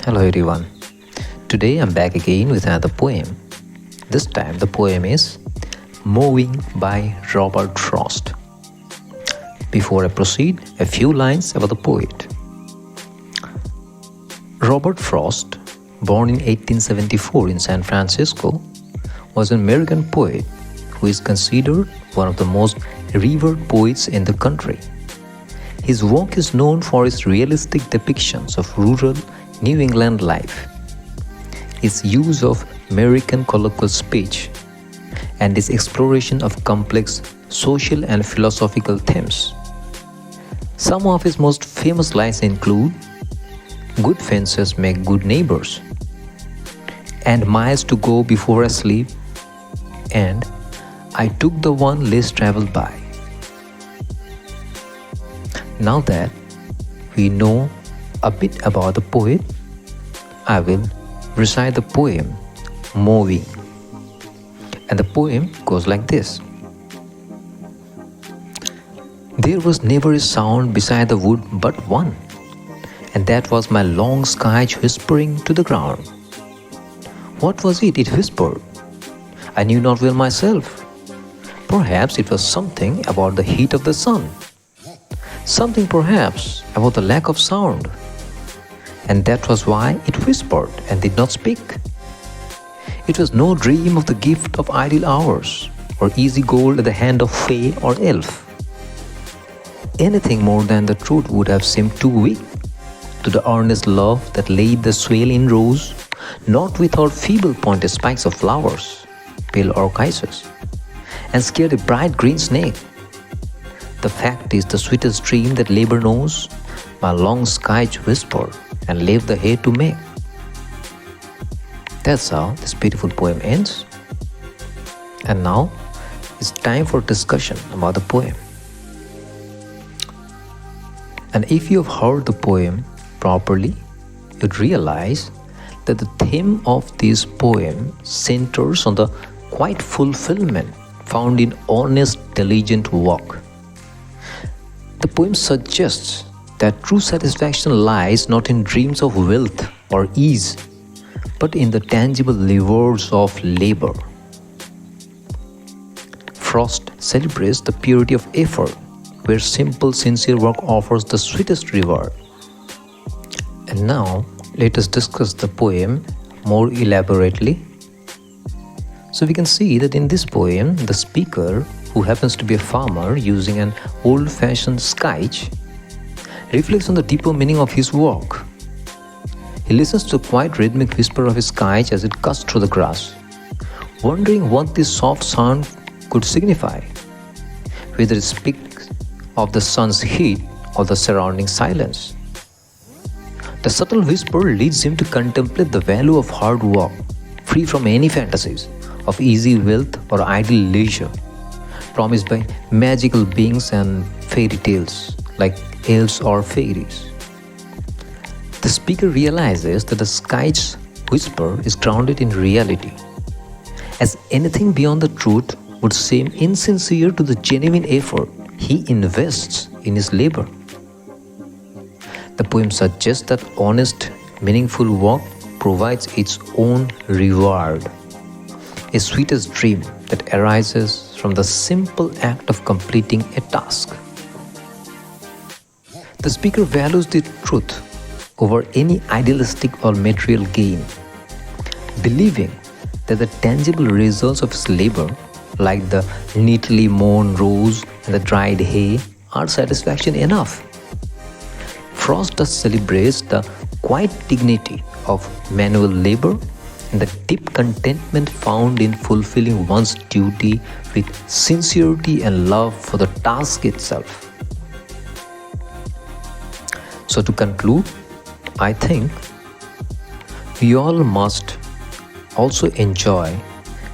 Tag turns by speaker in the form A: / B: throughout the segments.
A: Hello everyone. Today I'm back again with another poem. This time the poem is Mowing by Robert Frost. Before I proceed, a few lines about the poet. Robert Frost, born in 1874 in San Francisco, was an American poet who is considered one of the most revered poets in the country. His work is known for its realistic depictions of rural New England life, his use of American colloquial speech, and his exploration of complex social and philosophical themes. Some of his most famous lines include "Good fences make good neighbors," "and miles to go before I sleep," and "I took the one less traveled by." Now that we know a bit about the poet, I will recite the poem Mowing. And the poem goes like this. There was never a sound beside the wood but one, and that was my long scythe whispering to the ground. What was it whispered? I knew not well myself. Perhaps it was something about the heat of the sun, something perhaps about the lack of sound. And that was why it whispered and did not speak. It was no dream of the gift of idle hours, or easy gold at the hand of fay or elf. Anything more than the truth would have seemed too weak to the earnest love that laid the swale in rows, not without feeble pointed spikes of flowers, pale orchises, and scared a bright green snake. The fact is, the sweetest dream that labor knows, my long scythe whispered and left the hay to make. That's how this beautiful poem ends. And now it's time for discussion about the poem. And if you have heard the poem properly, you'd realize that the theme of this poem centers on the quiet fulfillment found in honest, diligent work. The poem suggests that true satisfaction lies not in dreams of wealth or ease, but in the tangible rewards of labor. Frost celebrates the purity of effort, where simple, sincere work offers the sweetest reward. And now, let us discuss the poem more elaborately. So we can see that in this poem, the speaker, who happens to be a farmer using an old-fashioned scythe, reflects on the deeper meaning of his work. He listens to the quiet rhythmic whisper of his scythe as it cuts through the grass, wondering what this soft sound could signify, whether it speaks of the sun's heat or the surrounding silence. The subtle whisper leads him to contemplate the value of hard work, free from any fantasies of easy wealth or idle leisure, promised by magical beings and fairy tales like elves or fairies. The speaker realizes that the scythe's whisper is grounded in reality, as anything beyond the truth would seem insincere to the genuine effort he invests in his labor. The poem suggests that honest, meaningful work provides its own reward, a sweetest dream that arises from the simple act of completing a task. The speaker values the truth over any idealistic or material gain, believing that the tangible results of his labor, like the neatly mown rows and the dried hay, are satisfaction enough. Frost thus celebrates the quiet dignity of manual labor and the deep contentment found in fulfilling one's duty with sincerity and love for the task itself. So to conclude, I think we all must also enjoy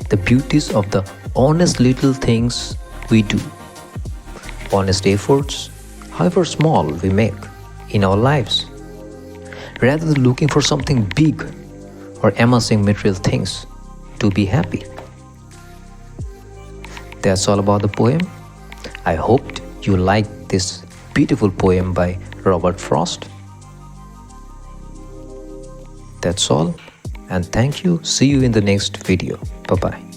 A: the beauties of the honest little things we do, honest efforts, however small we make in our lives, rather than looking for something big or amassing material things to be happy. That's all about the poem. I hoped you liked this beautiful poem by Robert Frost. That's all, and thank you. See you in the next video. Bye bye.